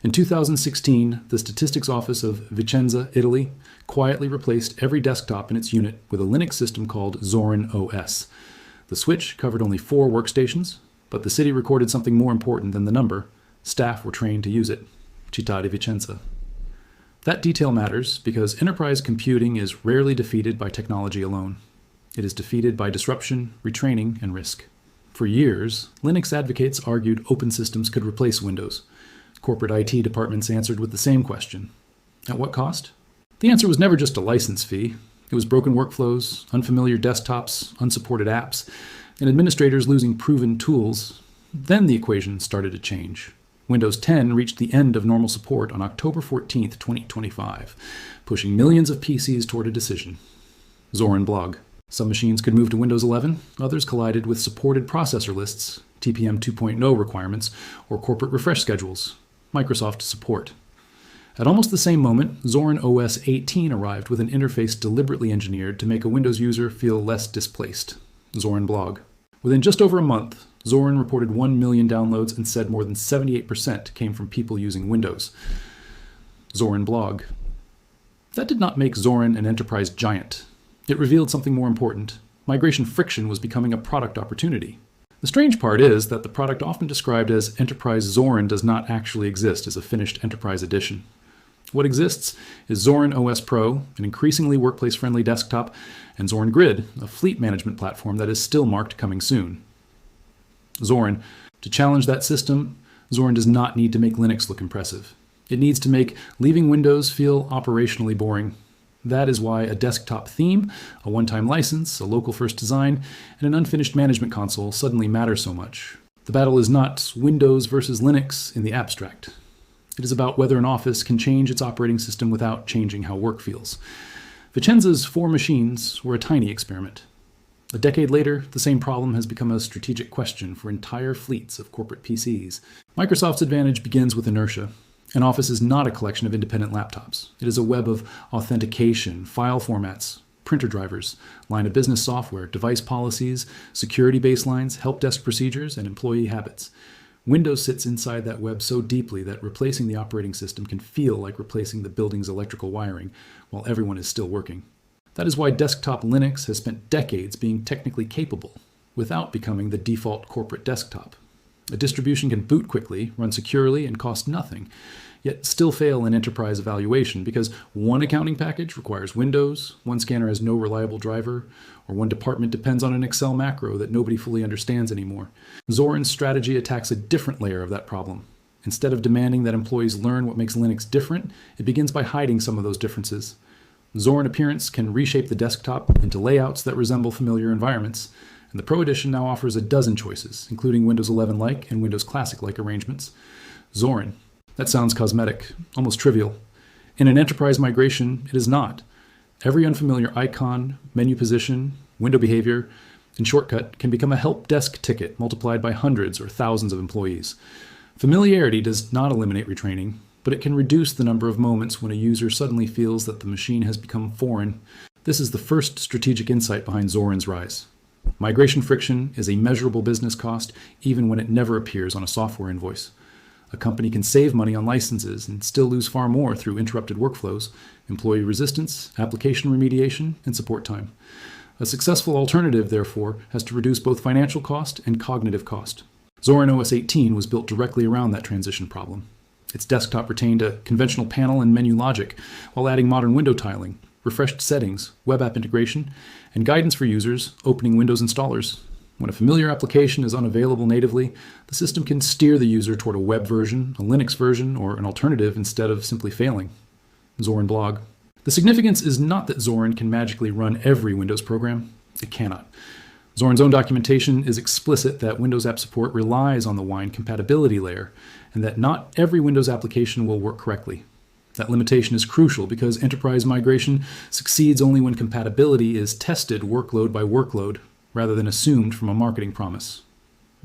In 2016, the statistics office of Vicenza, Italy, quietly replaced every desktop in its unit with a Linux system called Zoran OS. The switch covered only 4 workstations, but the city recorded something more important than the number. Staff were trained to use it. Città di Vicenza. That detail matters because enterprise computing is rarely defeated by technology alone. It is defeated by disruption, retraining, and risk. For years, Linux advocates argued open systems could replace Windows. Corporate IT departments answered with the same question. At what cost? The answer was never just a license fee. It was broken workflows, unfamiliar desktops, unsupported apps, and administrators losing proven tools. Then the equation started to change. Windows 10 reached the end of normal support on October 14, 2025, pushing millions of PCs toward a decision. Zoran blog. Some machines could move to Windows 11, others collided with supported processor lists, TPM 2.0 requirements, or corporate refresh schedules. Microsoft support. At almost the same moment, Zoran OS 18 arrived with an interface deliberately engineered to make a Windows user feel less displaced. Zoran blog. Within just over a month, Zoran reported 1 million downloads and said more than 78% came from people using Windows. Zoran blog. That did not make Zoran an enterprise giant. It revealed something more important. Migration friction was becoming a product opportunity. The strange part is that the product often described as Enterprise Zoran does not actually exist as a finished enterprise edition. What exists is Zoran OS Pro, an increasingly workplace-friendly desktop, and Zoran Grid, a fleet management platform that is still marked coming soon. Zoran. To challenge that system, Zoran does not need to make Linux look impressive. It needs to make leaving Windows feel operationally boring. That is why a desktop theme, a one-time license, a local first design, and an unfinished management console suddenly matter so much. The battle is not Windows versus Linux in the abstract. It is about whether an office can change its operating system without changing how work feels. Vicenza's 4 machines were a tiny experiment. A decade later, the same problem has become a strategic question for entire fleets of corporate PCs. Microsoft's advantage begins with inertia. An office is not a collection of independent laptops. It is a web of authentication, file formats, printer drivers, line of business software, device policies, security baselines, help desk procedures, and employee habits. Windows sits inside that web so deeply that replacing the operating system can feel like replacing the building's electrical wiring while everyone is still working. That is why desktop Linux has spent decades being technically capable without becoming the default corporate desktop. A distribution can boot quickly, run securely, and cost nothing, yet still fail in enterprise evaluation because one accounting package requires Windows, one scanner has no reliable driver, or one department depends on an Excel macro that nobody fully understands anymore. Zoran's strategy attacks a different layer of that problem. Instead of demanding that employees learn what makes Linux different, it begins by hiding some of those differences. Zoran Appearance can reshape the desktop into layouts that resemble familiar environments, and the Pro Edition now offers a dozen choices, including Windows 11-like and Windows Classic-like arrangements. Zoran. That sounds cosmetic, almost trivial. In an enterprise migration, it is not. Every unfamiliar icon, menu position, window behavior, and shortcut can become a help desk ticket multiplied by hundreds or thousands of employees. Familiarity does not eliminate retraining, but it can reduce the number of moments when a user suddenly feels that the machine has become foreign. This is the first strategic insight behind Zoran's rise. Migration friction is a measurable business cost even when it never appears on a software invoice. A company can save money on licenses and still lose far more through interrupted workflows, employee resistance, application remediation, and support time. A successful alternative, therefore, has to reduce both financial cost and cognitive cost. Zoran OS 18 was built directly around that transition problem. Its desktop retained a conventional panel and menu logic while adding modern window tiling, refreshed settings, web app integration, and guidance for users opening Windows installers. When a familiar application is unavailable natively, the system can steer the user toward a web version, a Linux version, or an alternative instead of simply failing. Zoran blog. The significance is not that Zoran can magically run every Windows program. It cannot. Zoran's own documentation is explicit that Windows app support relies on the Wine compatibility layer, and that not every Windows application will work correctly. That limitation is crucial because enterprise migration succeeds only when compatibility is tested workload by workload, rather than assumed from a marketing promise.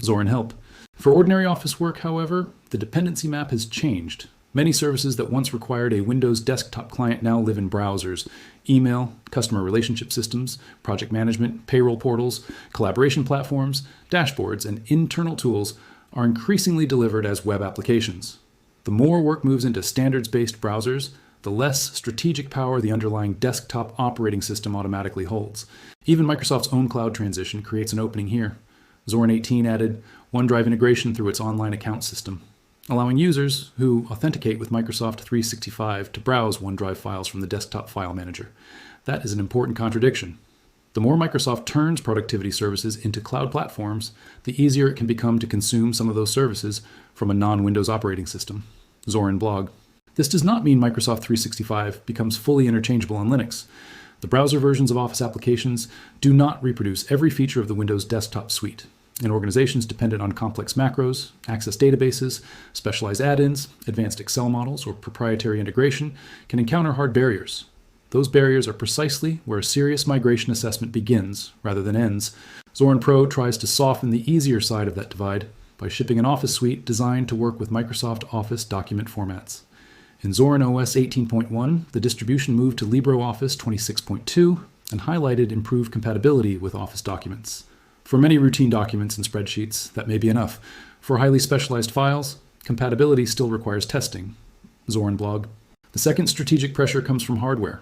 Zoran help. For ordinary office work, however, the dependency map has changed. Many services that once required a Windows desktop client now live in browsers. Email, customer relationship systems, project management, payroll portals, collaboration platforms, dashboards, and internal tools are increasingly delivered as web applications. The more work moves into standards-based browsers, the less strategic power the underlying desktop operating system automatically holds. Even Microsoft's own cloud transition creates an opening here. Zorin 18 added OneDrive integration through its online account system, allowing users who authenticate with Microsoft 365 to browse OneDrive files from the desktop file manager. That is an important contradiction. The more Microsoft turns productivity services into cloud platforms, the easier it can become to consume some of those services from a non-Windows operating system. Zoran blog. This does not mean Microsoft 365 becomes fully interchangeable on Linux. The browser versions of Office applications do not reproduce every feature of the Windows desktop suite, and organizations dependent on complex macros, access databases, specialized add-ins, advanced Excel models, or proprietary integration can encounter hard barriers. Those barriers are precisely where a serious migration assessment begins rather than ends. Zorin Pro tries to soften the easier side of that divide by shipping an Office suite designed to work with Microsoft Office document formats. In Zoran OS 18.1, the distribution moved to LibreOffice 26.2 and highlighted improved compatibility with Office documents. For many routine documents and spreadsheets, that may be enough. For highly specialized files, compatibility still requires testing. Zoran blog. The second strategic pressure comes from hardware.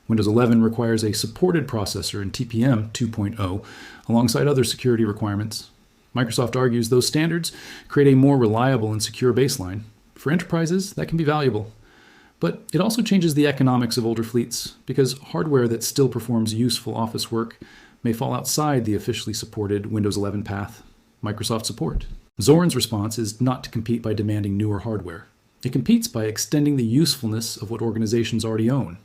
Windows 11 requires a supported processor in TPM 2.0 alongside other security requirements. Microsoft argues those standards create a more reliable and secure baseline. For enterprises, that can be valuable. But it also changes the economics of older fleets because hardware that still performs useful Office work may fall outside the officially supported Windows 11 path. Microsoft support. Zorin's response is not to compete by demanding newer hardware. It competes by extending the usefulness of what organizations already own.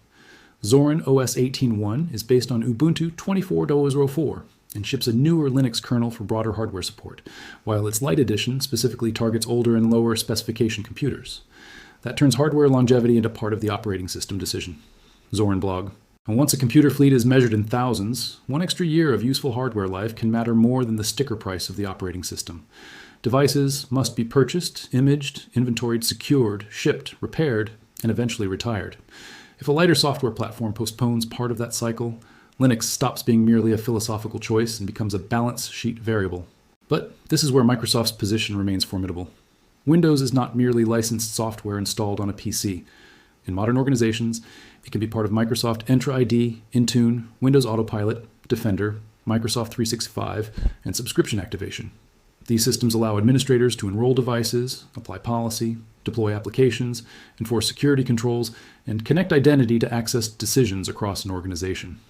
Zoran OS 18.1 is based on Ubuntu 24.04 and ships a newer Linux kernel for broader hardware support, while its Lite edition specifically targets older and lower specification computers. That turns hardware longevity into part of the operating system decision. Zoran blog. And once a computer fleet is measured in thousands, one extra year of useful hardware life can matter more than the sticker price of the operating system. Devices must be purchased, imaged, inventoried, secured, shipped, repaired, and eventually retired. If a lighter software platform postpones part of that cycle, Linux stops being merely a philosophical choice and becomes a balance sheet variable. But this is where Microsoft's position remains formidable. Windows is not merely licensed software installed on a PC. In modern organizations, it can be part of Microsoft Entra ID, Intune, Windows Autopilot, Defender, Microsoft 365, and subscription activation. These systems allow administrators to enroll devices, apply policy, deploy applications, enforce security controls, and connect identity to access decisions across an organization.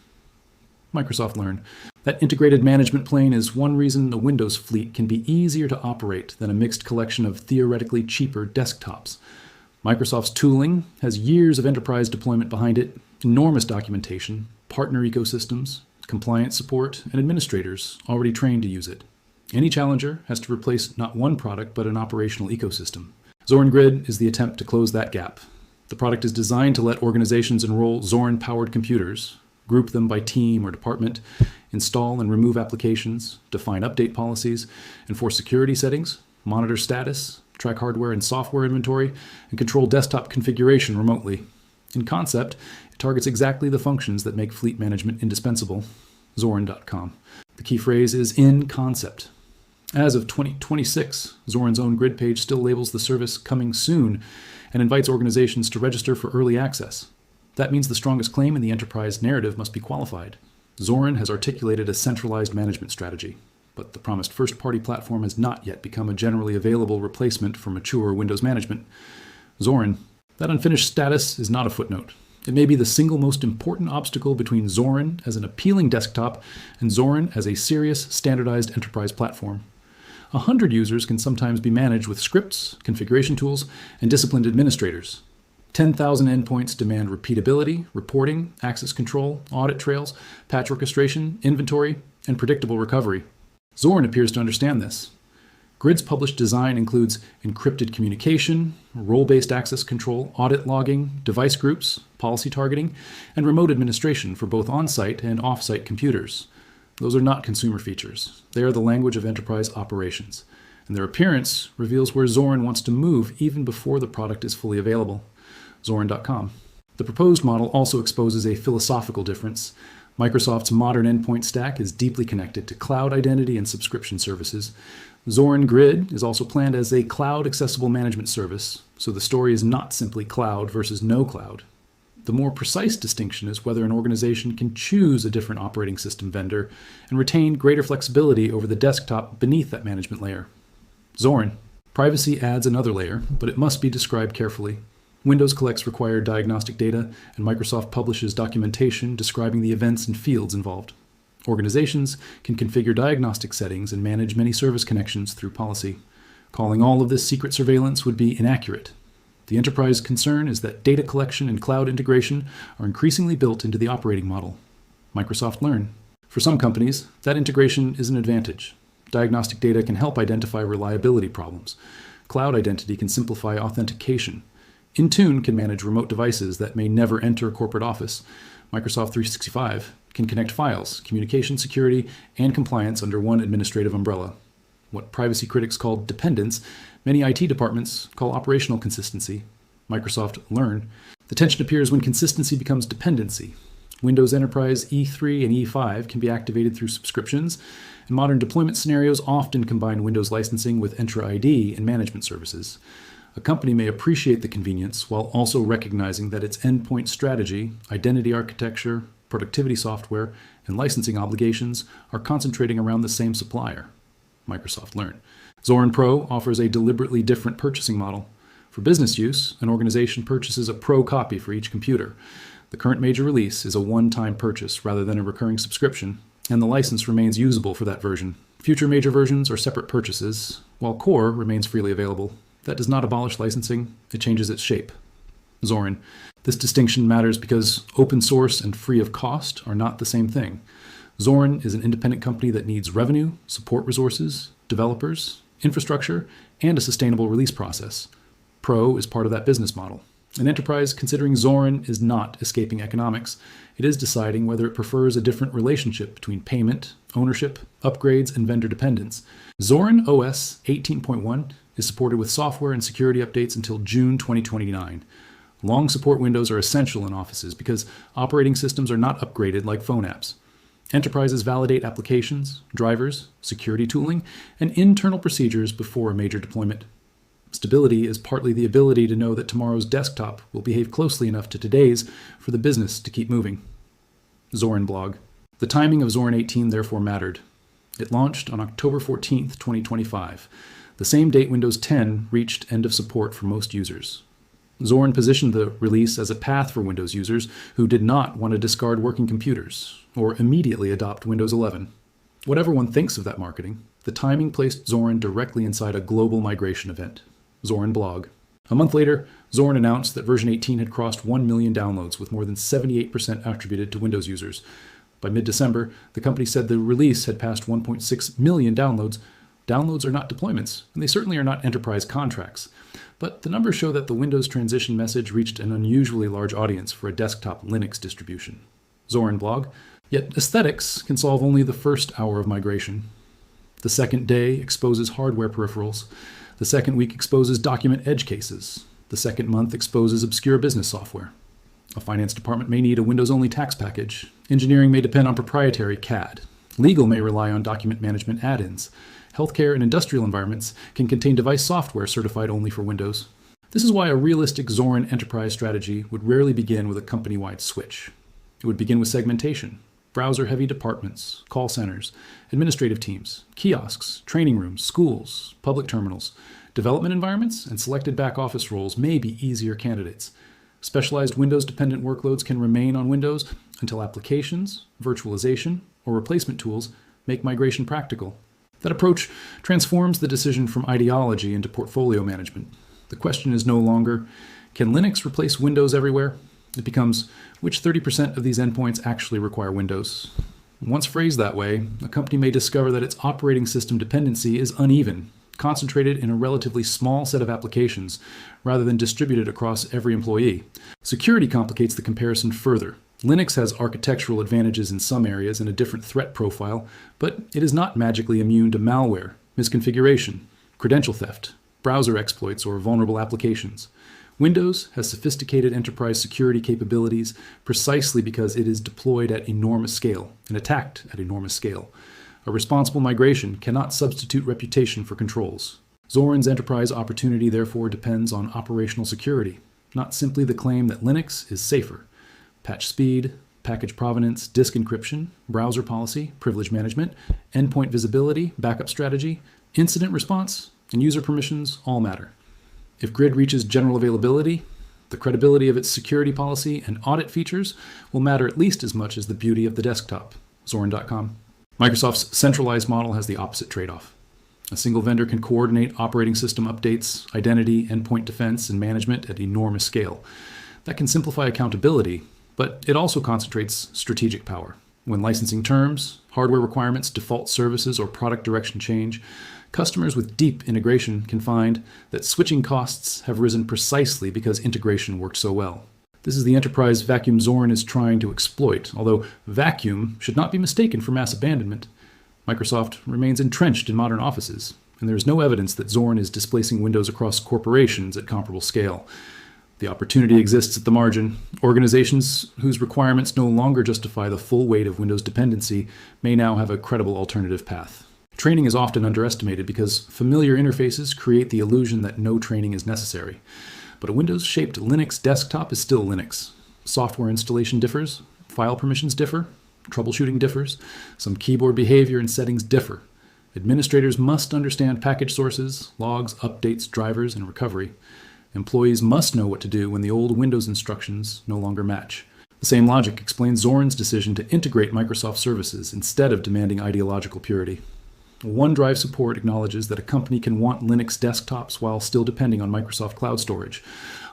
Microsoft Learn. That integrated management plane is one reason a Windows fleet can be easier to operate than a mixed collection of theoretically cheaper desktops. Microsoft's tooling has years of enterprise deployment behind it, enormous documentation, partner ecosystems, compliance support, and administrators already trained to use it. Any challenger has to replace not one product, but an operational ecosystem. Zoran Grid is the attempt to close that gap. The product is designed to let organizations enroll Zorin-powered computers, group them by team or department, install and remove applications, define update policies, enforce security settings, monitor status, track hardware and software inventory, and control desktop configuration remotely. In concept, it targets exactly the functions that make fleet management indispensable. Zorin.com. The key phrase is in concept. As of 2026, Zoran's own grid page still labels the service coming soon and invites organizations to register for early access. That means the strongest claim in the enterprise narrative must be qualified. Zorin has articulated a centralized management strategy, but the promised first-party platform has not yet become a generally available replacement for mature Windows management. Zorin. That unfinished status is not a footnote. It may be the single most important obstacle between Zorin as an appealing desktop and Zorin as a serious, standardized enterprise platform. 100 users can sometimes be managed with scripts, configuration tools, and disciplined administrators. 10,000 endpoints demand repeatability, reporting, access control, audit trails, patch orchestration, inventory, and predictable recovery. Zorin appears to understand this. Grid's published design includes encrypted communication, role-based access control, audit logging, device groups, policy targeting, and remote administration for both on-site and off-site computers. Those are not consumer features. They are the language of enterprise operations, and their appearance reveals where Zorin wants to move even before the product is fully available. Zorin.com. The proposed model also exposes a philosophical difference. Microsoft's modern endpoint stack is deeply connected to cloud identity and subscription services. Zoran Grid is also planned as a cloud-accessible management service, So the story is not simply cloud versus no cloud. The more precise distinction is whether an organization can choose a different operating system vendor and retain greater flexibility over the desktop beneath that management layer. Zorin. Privacy adds another layer, but it must be described carefully. Windows collects required diagnostic data, and Microsoft publishes documentation describing the events and fields involved. Organizations can configure diagnostic settings and manage many service connections through policy. Calling all of this secret surveillance would be inaccurate. The enterprise concern is that data collection and cloud integration are increasingly built into the operating model. Microsoft Learn. For some companies, that integration is an advantage. Diagnostic data can help identify reliability problems. Cloud identity can simplify authentication. Intune can manage remote devices that may never enter a corporate office. Microsoft 365 can connect files, communication security, and compliance under one administrative umbrella. What privacy critics call dependence, many IT departments call operational consistency. Microsoft Learn. The tension appears when consistency becomes dependency. Windows Enterprise E3 and E5 can be activated through subscriptions, and modern deployment scenarios often combine Windows licensing with Entra ID and management services. A company may appreciate the convenience while also recognizing that its endpoint strategy, identity architecture, productivity software, and licensing obligations are concentrating around the same supplier. Microsoft Learn. Zoran Pro offers a deliberately different purchasing model. For business use, an organization purchases a Pro copy for each computer. The current major release is a one-time purchase rather than a recurring subscription, and the license remains usable for that version. Future major versions are separate purchases, while Core remains freely available. That does not abolish licensing, it changes its shape. Zorin. This distinction matters because open source and free of cost are not the same thing. Zorin is an independent company that needs revenue, support resources, developers, infrastructure, and a sustainable release process. Pro is part of that business model. An enterprise considering Zorin is not escaping economics. It is deciding whether it prefers a different relationship between payment, ownership, upgrades, and vendor dependence. Zoran OS 18.1 is supported with software and security updates until June 2029. Long support windows are essential in offices because operating systems are not upgraded like phone apps. Enterprises validate applications, drivers, security tooling, and internal procedures before a major deployment. Stability is partly the ability to know that tomorrow's desktop will behave closely enough to today's for the business to keep moving. Zorin blog. The timing of Zorin 18 therefore mattered. It launched on October 14, 2025, the same date Windows 10 reached end of support for most users. Zorin positioned the release as a path for Windows users who did not want to discard working computers or immediately adopt Windows 11. Whatever one thinks of that marketing, the timing placed Zorin directly inside a global migration event. Zorin blog. A month later, Zorin announced that version 18 had crossed 1 million downloads, with more than 78% attributed to Windows users. By mid-December, the company said the release had passed 1.6 million downloads. Downloads are not deployments, and they certainly are not enterprise contracts. But the numbers show that the Windows transition message reached an unusually large audience for a desktop Linux distribution. Zorin blog. Yet aesthetics can solve only the first hour of migration. The second day exposes hardware peripherals. The second week exposes document edge cases. The second month exposes obscure business software. A finance department may need a Windows-only tax package. Engineering may depend on proprietary CAD. Legal may rely on document management add-ins. Healthcare and industrial environments can contain device software certified only for Windows. This is why a realistic Zorin enterprise strategy would rarely begin with a company-wide switch. It would begin with segmentation, browser-heavy departments, call centers, administrative teams, kiosks, training rooms, schools, public terminals. Development environments and selected back-office roles may be easier candidates. Specialized Windows-dependent workloads can remain on Windows until applications, virtualization, or replacement tools make migration practical. That approach transforms the decision from ideology into portfolio management. The question is no longer, can Linux replace Windows everywhere? It becomes, which 30% of these endpoints actually require Windows? Once phrased that way, a company may discover that its operating system dependency is uneven, concentrated in a relatively small set of applications, rather than distributed across every employee. Security complicates the comparison further. Linux has architectural advantages in some areas and a different threat profile, but it is not magically immune to malware, misconfiguration, credential theft, browser exploits, or vulnerable applications. Windows has sophisticated enterprise security capabilities precisely because it is deployed at enormous scale and attacked at enormous scale. A responsible migration cannot substitute reputation for controls. Zoran's enterprise opportunity therefore depends on operational security, not simply the claim that Linux is safer. Patch speed, package provenance, disk encryption, browser policy, privilege management, endpoint visibility, backup strategy, incident response, and user permissions all matter. If Grid reaches general availability, the credibility of its security policy and audit features will matter at least as much as the beauty of the desktop. Zoran.com. Microsoft's centralized model has the opposite trade-off. A single vendor can coordinate operating system updates, identity, endpoint defense, and management at enormous scale. That can simplify accountability, but it also concentrates strategic power. When licensing terms, hardware requirements, default services, or product direction change, customers with deep integration can find that switching costs have risen precisely because integration worked so well. This is the enterprise vacuum Zoran is trying to exploit, although vacuum should not be mistaken for mass abandonment. Microsoft remains entrenched in modern offices, and there is no evidence that Zoran is displacing Windows across corporations at comparable scale. The opportunity exists at the margin. Organizations whose requirements no longer justify the full weight of Windows dependency may now have a credible alternative path. Training is often underestimated because familiar interfaces create the illusion that no training is necessary. But a Windows-shaped Linux desktop is still Linux. Software installation differs, file permissions differ, troubleshooting differs, some keyboard behavior and settings differ. Administrators must understand package sources, logs, updates, drivers, and recovery. Employees must know what to do when the old Windows instructions no longer match. The same logic explains Zoran's decision to integrate Microsoft services instead of demanding ideological purity. OneDrive support acknowledges that a company can want Linux desktops while still depending on Microsoft Cloud Storage.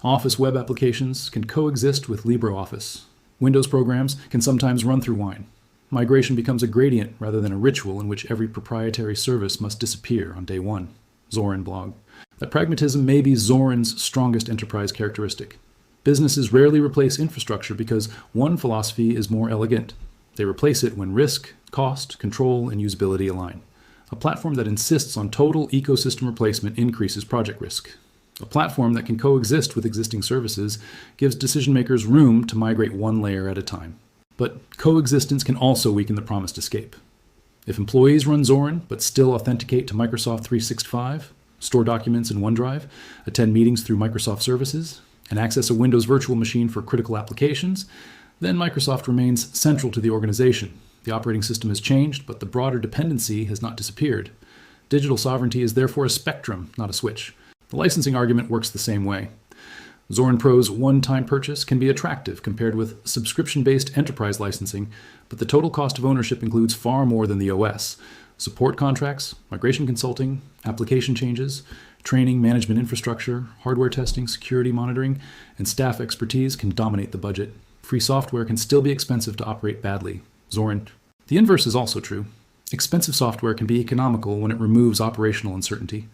Office web applications can coexist with LibreOffice. Windows programs can sometimes run through Wine. Migration becomes a gradient rather than a ritual in which every proprietary service must disappear on day one. Zoran blog. That pragmatism may be Zoran's strongest enterprise characteristic. Businesses rarely replace infrastructure because one philosophy is more elegant. They replace it when risk, cost, control, and usability align. A platform that insists on total ecosystem replacement increases project risk. A platform that can coexist with existing services gives decision makers room to migrate one layer at a time. But coexistence can also weaken the promised escape. If employees run Zoran but still authenticate to Microsoft 365, store documents in OneDrive, attend meetings through Microsoft services, and access a Windows virtual machine for critical applications, then Microsoft remains central to the organization. The operating system has changed, but the broader dependency has not disappeared. Digital sovereignty is therefore a spectrum, not a switch. The licensing argument works the same way. Zoran Pro's one-time purchase can be attractive compared with subscription-based enterprise licensing, but the total cost of ownership includes far more than the OS. Support contracts, migration consulting, application changes, training, management infrastructure, hardware testing, security monitoring, and staff expertise can dominate the budget. Free software can still be expensive to operate badly. Zoran. The inverse is also true. Expensive software can be economical when it removes operational uncertainty.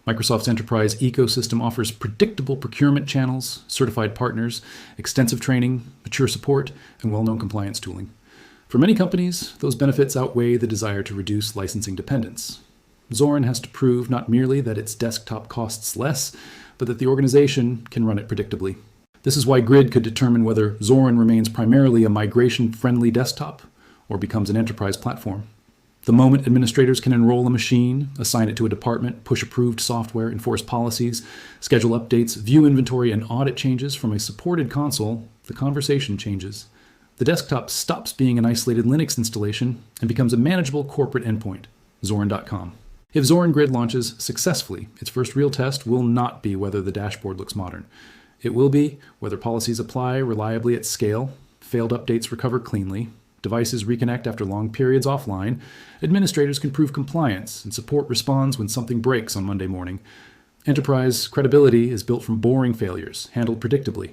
Microsoft's enterprise ecosystem offers predictable procurement channels, certified partners, extensive training, mature support, and well-known compliance tooling. For many companies, those benefits outweigh the desire to reduce licensing dependence. Zoran has to prove not merely that its desktop costs less, but that the organization can run it predictably. This is why Grid could determine whether Zoran remains primarily a migration-friendly desktop or becomes an enterprise platform. The moment administrators can enroll a machine, assign it to a department, push approved software, enforce policies, schedule updates, view inventory, and audit changes from a supported console, the conversation changes. The desktop stops being an isolated Linux installation and becomes a manageable corporate endpoint. Zoran.com. If Zoran Grid launches successfully, its first real test will not be whether the dashboard looks modern. It will be whether policies apply reliably at scale, failed updates recover cleanly, devices reconnect after long periods offline, administrators can prove compliance, and support responds when something breaks on Monday morning. Enterprise credibility is built from boring failures, handled predictably.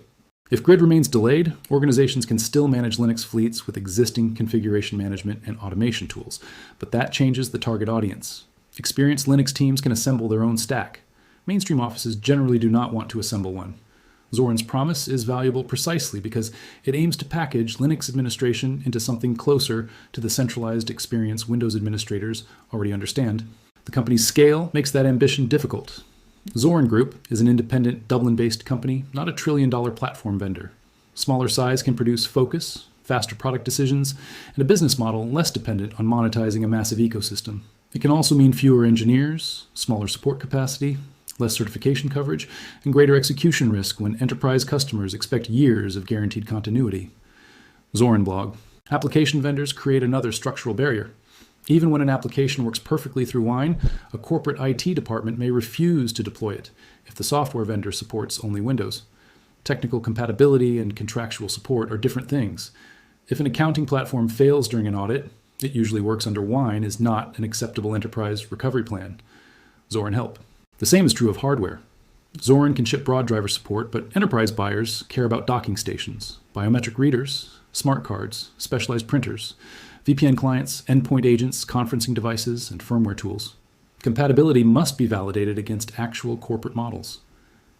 If Grid remains delayed, organizations can still manage Linux fleets with existing configuration management and automation tools, but that changes the target audience. Experienced Linux teams can assemble their own stack. Mainstream offices generally do not want to assemble one. Zoran's promise is valuable precisely because it aims to package Linux administration into something closer to the centralized experience Windows administrators already understand. The company's scale makes that ambition difficult. Zoran Group is an independent Dublin-based company, not a trillion-dollar platform vendor. Smaller size can produce focus, faster product decisions, and a business model less dependent on monetizing a massive ecosystem. It can also mean fewer engineers, smaller support capacity, less certification coverage, and greater execution risk when enterprise customers expect years of guaranteed continuity. Zoran blog. Application vendors create another structural barrier. Even when an application works perfectly through Wine, a corporate IT department may refuse to deploy it if the software vendor supports only Windows. Technical compatibility and contractual support are different things. If an accounting platform fails during an audit, it usually works under Wine is not an acceptable enterprise recovery plan. Zoran help. The same is true of hardware. Zoran can ship broad driver support, but enterprise buyers care about docking stations, biometric readers, smart cards, specialized printers, VPN clients, endpoint agents, conferencing devices, and firmware tools. Compatibility must be validated against actual corporate models.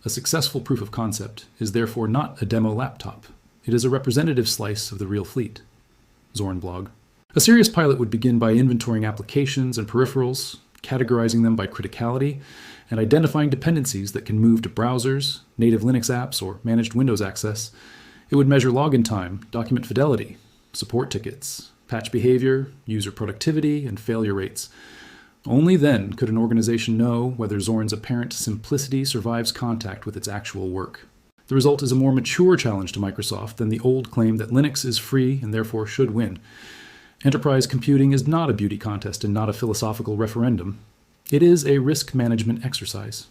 A successful proof of concept is therefore not a demo laptop. It is a representative slice of the real fleet. Zoran blog. A serious pilot would begin by inventorying applications and peripherals, categorizing them by criticality, and identifying dependencies that can move to browsers, native Linux apps, or managed Windows access. It would measure login time, document fidelity, support tickets, patch behavior, user productivity, and failure rates. Only then could an organization know whether Zoran's apparent simplicity survives contact with its actual work. The result is a more mature challenge to Microsoft than the old claim that Linux is free and therefore should win. Enterprise computing is not a beauty contest and not a philosophical referendum. It is a risk management exercise.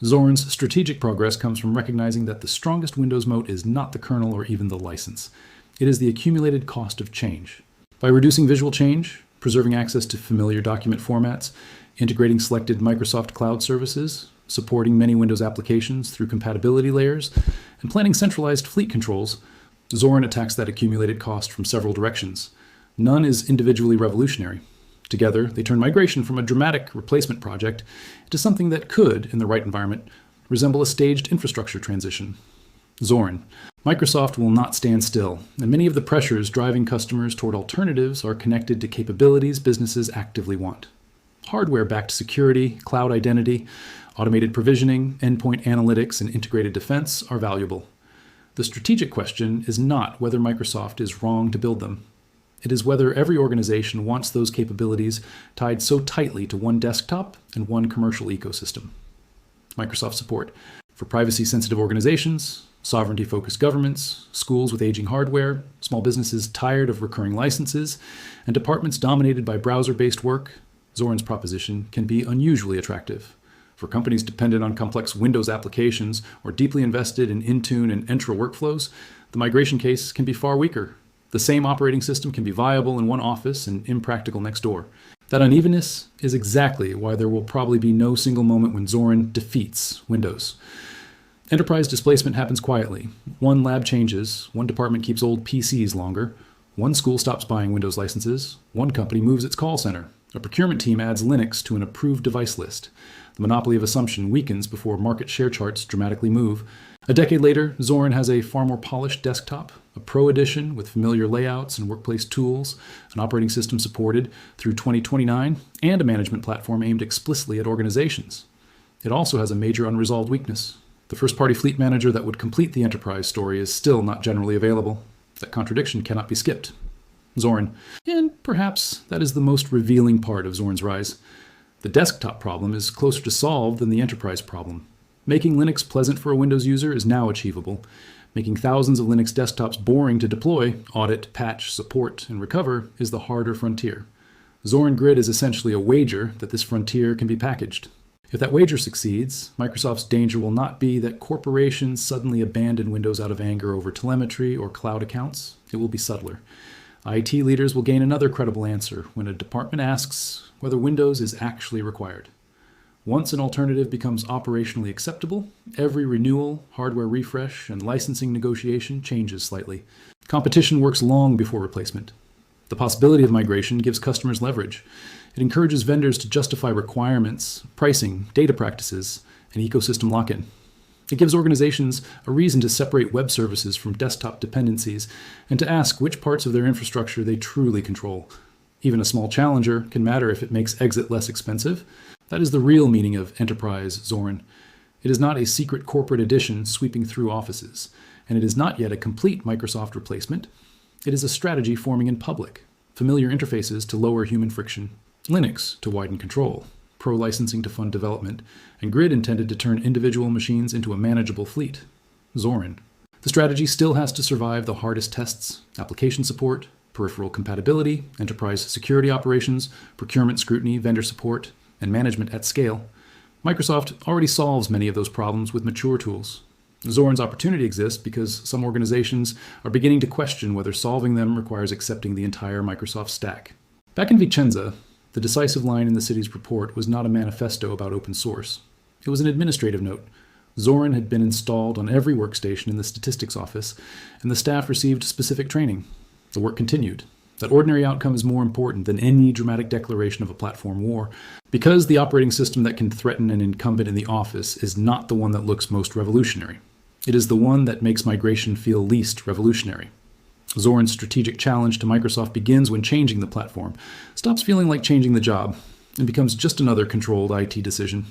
Zoran's strategic progress comes from recognizing that the strongest Windows moat is not the kernel or even the license. It is the accumulated cost of change. By reducing visual change, preserving access to familiar document formats, integrating selected Microsoft cloud services, supporting many Windows applications through compatibility layers, and planning centralized fleet controls, Zoran attacks that accumulated cost from several directions. None is individually revolutionary. Together, they turn migration from a dramatic replacement project into something that could, in the right environment, resemble a staged infrastructure transition. Zoran. Microsoft will not stand still, and many of the pressures driving customers toward alternatives are connected to capabilities businesses actively want. Hardware-backed security, cloud identity, automated provisioning, endpoint analytics, and integrated defense are valuable. The strategic question is not whether Microsoft is wrong to build them. It is whether every organization wants those capabilities tied so tightly to one desktop and one commercial ecosystem. Microsoft support for privacy-sensitive organizations, sovereignty-focused governments, schools with aging hardware, small businesses tired of recurring licenses, and departments dominated by browser-based work. Zoran's proposition can be unusually attractive. For companies dependent on complex Windows applications or deeply invested in Intune and Entra workflows, the migration case can be far weaker. The same operating system can be viable in one office and impractical next door. That unevenness is exactly why there will probably be no single moment when Zoran defeats Windows. Enterprise displacement happens quietly. One lab changes, one department keeps old PCs longer, one school stops buying Windows licenses, one company moves its call center, a procurement team adds Linux to an approved device list. The monopoly of assumption weakens before market share charts dramatically move. A decade later, Zoran has a far more polished desktop, a Pro edition with familiar layouts and workplace tools, an operating system supported through 2029, and a management platform aimed explicitly at organizations. It also has a major unresolved weakness. The first-party fleet manager that would complete the enterprise story is still not generally available. That contradiction cannot be skipped. Zoran. And perhaps that is the most revealing part of Zoran's rise. The desktop problem is closer to solved than the enterprise problem. Making Linux pleasant for a Windows user is now achievable. Making thousands of Linux desktops boring to deploy, audit, patch, support, and recover is the harder frontier. Zoran Grid is essentially a wager that this frontier can be packaged. If that wager succeeds, Microsoft's danger will not be that corporations suddenly abandon Windows out of anger over telemetry or cloud accounts. It will be subtler. IT leaders will gain another credible answer when a department asks whether Windows is actually required. Once an alternative becomes operationally acceptable, every renewal, hardware refresh, and licensing negotiation changes slightly. Competition works long before replacement. The possibility of migration gives customers leverage. It encourages vendors to justify requirements, pricing, data practices, and ecosystem lock-in. It gives organizations a reason to separate web services from desktop dependencies and to ask which parts of their infrastructure they truly control. Even a small challenger can matter if it makes exit less expensive. That is the real meaning of Enterprise Zoran. It is not a secret corporate edition sweeping through offices, and it is not yet a complete Microsoft replacement. It is a strategy forming in public, familiar interfaces to lower human friction, Linux to widen control, Pro licensing to fund development, and Grid intended to turn individual machines into a manageable fleet. Zorin. The strategy still has to survive the hardest tests: application support, peripheral compatibility, enterprise security operations, procurement scrutiny, vendor support, and management at scale. Microsoft already solves many of those problems with mature tools. Zorin's opportunity exists because some organizations are beginning to question whether solving them requires accepting the entire Microsoft stack. Back in Vicenza, the decisive line in the city's report was not a manifesto about open source. It was an administrative note. Zorin had been installed on every workstation in the statistics office, and the staff received specific training. The work continued. That ordinary outcome is more important than any dramatic declaration of a platform war, because the operating system that can threaten an incumbent in the office is not the one that looks most revolutionary. It is the one that makes migration feel least revolutionary. Zorin's strategic challenge to Microsoft begins when changing the platform stops feeling like changing the job and becomes just another controlled IT decision.